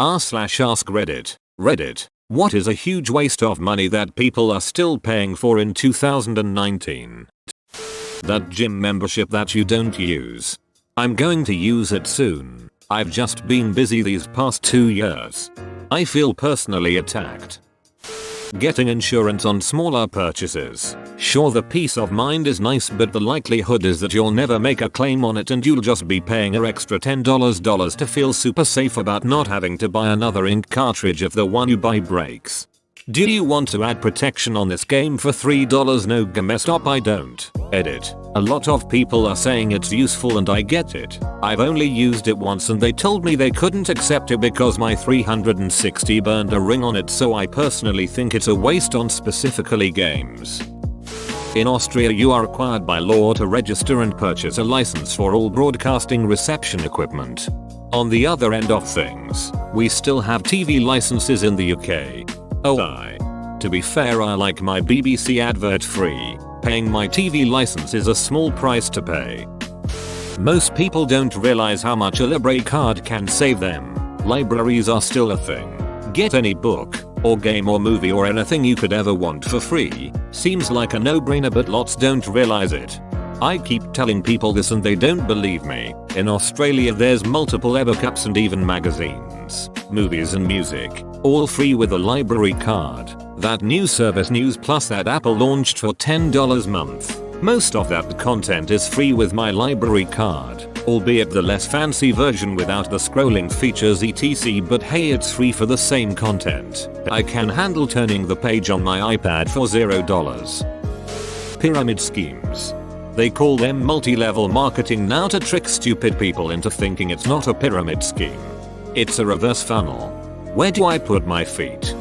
r/AskReddit. Reddit. What is a huge waste of money that people are still paying for in 2019? That gym membership that you don't use. I'm going to use it soon. I've just been busy these past 2 years. I feel personally attacked. Getting insurance on smaller purchases. Sure, the peace of mind is nice, but the likelihood is that you'll never make a claim on it and you'll just be paying an extra $10 to feel super safe about not having to buy another ink cartridge if the one you buy breaks. Do you want to add protection on this game for $3? No, messed up. I don't. Edit. A lot of people are saying it's useful and I get it. I've only used it once and they told me they couldn't accept it because my 360 burned a ring on it, so I personally think it's a waste on specifically games. In Austria, you are required by law to register and purchase a license for all broadcasting reception equipment. On the other end of things, we still have TV licenses in the UK. To be fair, I like my BBC advert free. Paying my TV license is a small price to pay. Most people don't realize how much a library card can save them. Libraries are still a thing. Get any book, or game or movie or anything you could ever want for free. Seems like a no-brainer, but lots don't realize it. I keep telling people this and they don't believe me. In Australia there's multiple e-books and even magazines, movies and music, all free with a library card. That new service News Plus that Apple launched for $10 a month. Most of that content is free with my library card, albeit the less fancy version without the scrolling features etc, but hey, it's free for the same content. I can handle turning the page on my iPad for $0. Pyramid schemes. They call them multi-level marketing now to trick stupid people into thinking it's not a pyramid scheme. It's a reverse funnel. Where do I put my feet?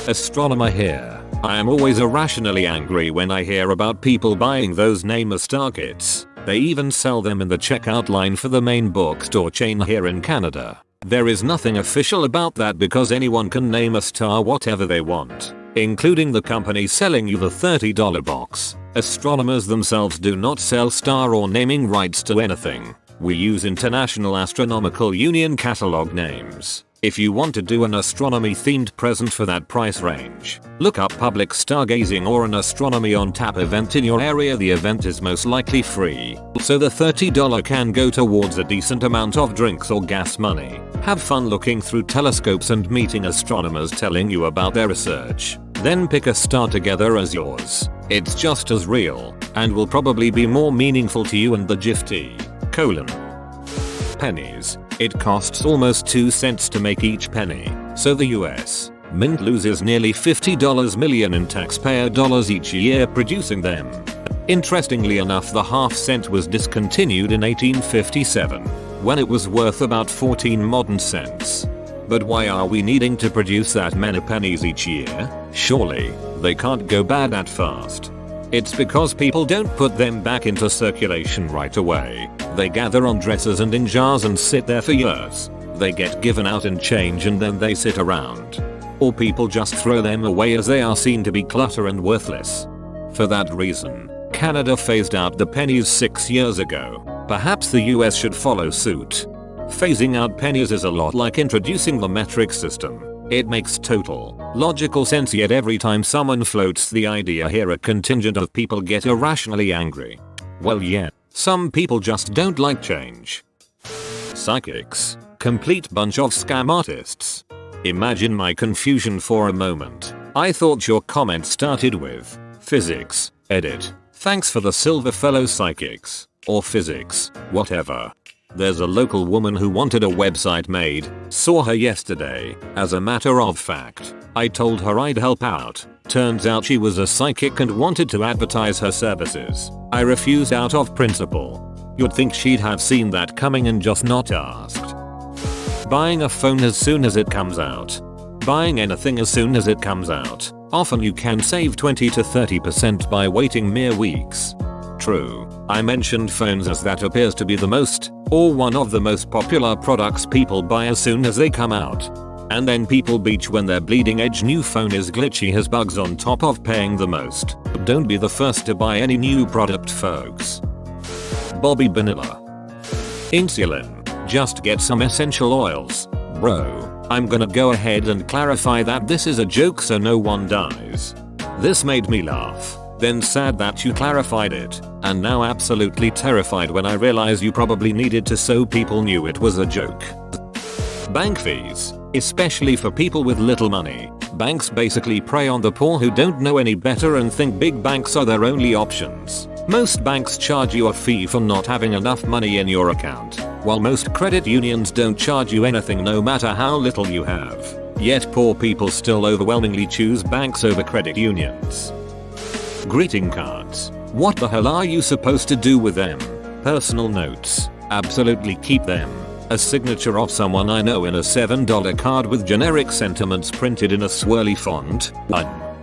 Astronomer here. I am always irrationally angry when I hear about people buying those name a star kits. They even sell them in the checkout line for the main bookstore chain here in Canada. There is nothing official about that because anyone can name a star whatever they want, including the company selling you the $30 box. Astronomers themselves do not sell star or naming rights to anything. We use International Astronomical Union catalog names. If you want to do an astronomy themed present for that price range, look up public stargazing or an astronomy on tap event in your area. The event is most likely free, so the $30 can go towards a decent amount of drinks or gas money. Have fun looking through telescopes and meeting astronomers telling you about their research. Then pick a star together as yours. It's just as real, and will probably be more meaningful to you and the gifty. Pennies. It costs almost 2 cents to make each penny, so the US Mint loses nearly $50 million in taxpayer dollars each year producing them. Interestingly enough, the half cent was discontinued in 1857, when it was worth about 14 modern cents. But why are we needing to produce that many pennies each year? Surely, they can't go bad that fast. It's because people don't put them back into circulation right away. They gather on dressers and in jars and sit there for years. They get given out in change and then they sit around. Or people just throw them away as they are seen to be clutter and worthless. For that reason, Canada phased out the pennies 6 years ago. Perhaps the US should follow suit. Phasing out pennies is a lot like introducing the metric system. It makes total, logical sense, yet every time someone floats the idea here a contingent of people get irrationally angry. Well, yeah, some people just don't like change. Psychics. Complete bunch of scam artists. Imagine my confusion for a moment. I thought your comment started with physics. Edit. Thanks for the silver fellow psychics. Or physics. Whatever. There's a local woman who wanted a website made. Saw her yesterday. As a matter of fact, I told her I'd help out. Turns out she was a psychic and wanted to advertise her services. I refused out of principle. You'd think she'd have seen that coming and just not asked. Buying a phone as soon as it comes out. Buying anything as soon as it comes out. Often you can save 20 to 30% by waiting mere weeks. True, I mentioned phones as that appears to be the most, or one of the most popular products people buy as soon as they come out. And then people beach when their bleeding edge new phone is glitchy, has bugs on top of paying the most. Don't be the first to buy any new product, folks. Bobby Vanilla. Insulin. Just get some essential oils. Bro, I'm gonna go ahead and clarify that this is a joke so no one dies. This made me laugh, then sad that you clarified it, and now absolutely terrified when I realize you probably needed to so people knew it was a joke. Bank fees, especially for people with little money. Banks basically prey on the poor who don't know any better and think big banks are their only options. Most banks charge you a fee for not having enough money in your account, while most credit unions don't charge you anything no matter how little you have. Yet poor people still overwhelmingly choose banks over credit unions. Greeting cards. What the hell are you supposed to do with them? Personal notes. Absolutely keep them. A signature of someone I know in a $7 card with generic sentiments printed in a swirly font.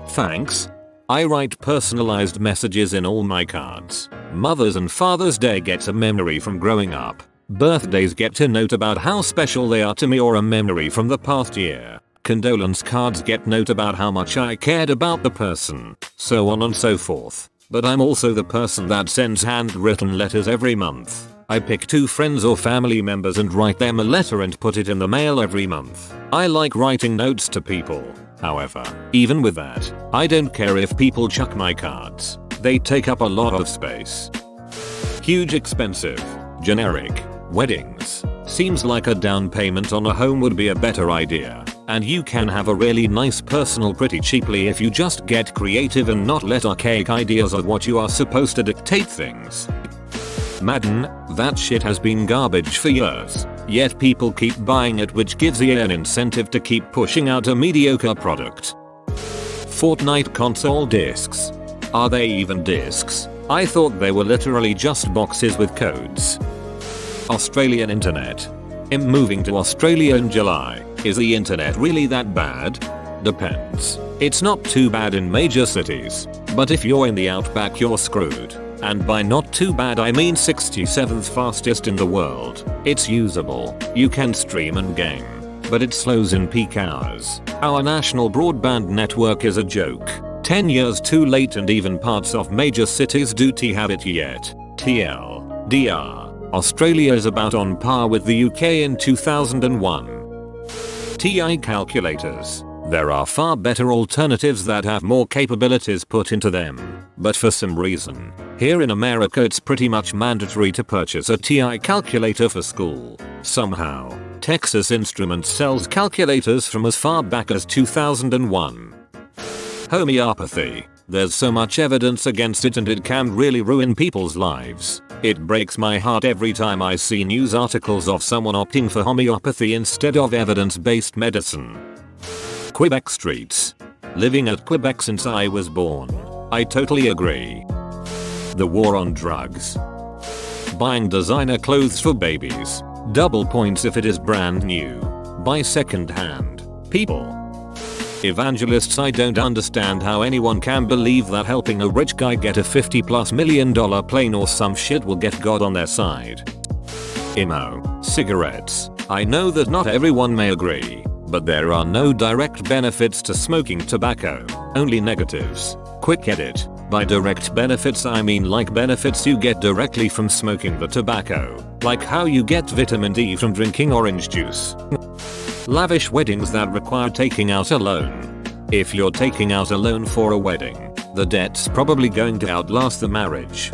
Thanks. I write personalized messages in all my cards. Mother's and Father's Day gets a memory from growing up. Birthdays get a note about how special they are to me or a memory from the past year. Condolence cards get note about how much I cared about the person. So on and so forth. But I'm also the person that sends handwritten letters every month. I pick 2 friends or family members and write them a letter and put it in the mail every month. I like writing notes to people. However, even with that, I don't care if people chuck my cards. They take up a lot of space. Huge expensive. Generic. Weddings. Seems like a down payment on a home would be a better idea. And you can have a really nice personal pretty cheaply if you just get creative and not let archaic ideas of what you are supposed to dictate things. Madden, that shit has been garbage for years, yet people keep buying it, which gives EA an incentive to keep pushing out a mediocre product. Fortnite console discs. Are they even discs? I thought they were literally just boxes with codes. Australian internet. I'm moving to Australia in July. Is the internet really that bad? Depends. It's not too bad in major cities, but if you're in the outback you're screwed. And by not too bad I mean 67th fastest in the world. It's usable, you can stream and game, but it slows in peak hours. Our national broadband network is a joke. 10 years too late and even parts of major cities don't have it yet. TLDR. Australia is about on par with the UK in 2001. TI calculators. There are far better alternatives that have more capabilities put into them, but for some reason, here in America it's pretty much mandatory to purchase a TI calculator for school. Somehow, Texas Instruments sells calculators from as far back as 2001. Homeopathy. There's so much evidence against it and it can really ruin people's lives. It breaks my heart every time I see news articles of someone opting for homeopathy instead of evidence-based medicine. Quebec streets. Living at Quebec since I was born. I totally agree. The war on drugs. Buying designer clothes for babies. Double points if it is brand new. Buy second hand. People. Evangelists. I don't understand how anyone can believe that helping a rich guy get a $50+ million plane or some shit will get God on their side. Emo. Cigarettes. I know that not everyone may agree, but there are no direct benefits to smoking tobacco, only negatives. Quick edit. By direct benefits I mean like benefits you get directly from smoking the tobacco, like how you get vitamin D from drinking orange juice. Lavish weddings that require taking out a loan. If you're taking out a loan for a wedding, the debt's probably going to outlast the marriage.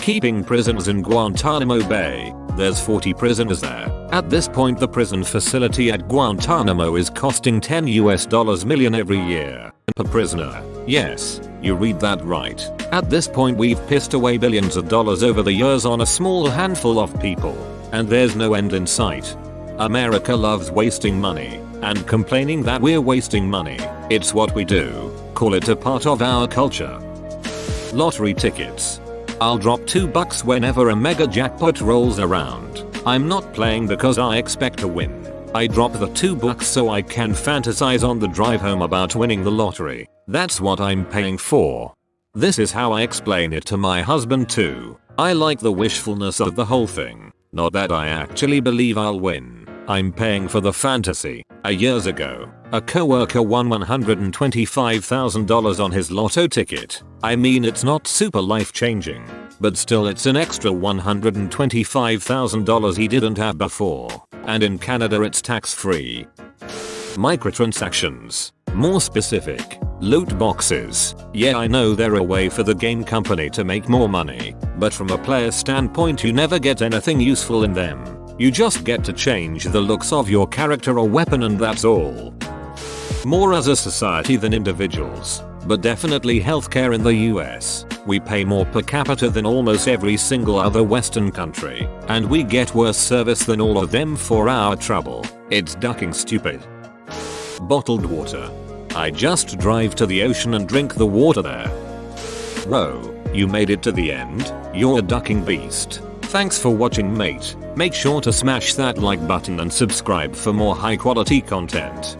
Keeping prisoners in Guantanamo Bay. There's 40 prisoners there. At this point the prison facility at Guantanamo is costing $10 million every year per prisoner. Yes, you read that right. At this point we've pissed away billions of dollars over the years on a small handful of people, and there's no end in sight. America loves wasting money and complaining that we're wasting money. It's what we do. Call it a part of our culture. Lottery tickets. I'll drop $2 whenever a mega jackpot rolls around. I'm not playing because I expect to win. I drop the $2 so I can fantasize on the drive home about winning the lottery. That's what I'm paying for. This is how I explain it to my husband too. I like the wishfulness of the whole thing. Not that I actually believe I'll win. I'm paying for the fantasy. Years ago, a coworker won $125,000 on his lotto ticket. I mean it's not super life changing, but still it's an extra $125,000 he didn't have before. And in Canada it's tax free. Microtransactions. More specific, loot boxes. Yeah, I know they're a way for the game company to make more money, but from a player standpoint you never get anything useful in them. You just get to change the looks of your character or weapon and that's all. More as a society than individuals, but definitely healthcare in the US. We pay more per capita than almost every single other Western country, and we get worse service than all of them for our trouble. It's ducking stupid. Bottled water. I just drive to the ocean and drink the water there. Whoa, you made it to the end? You're a ducking beast. Thanks for watching, mate. Make sure to smash that like button and subscribe for more high quality content.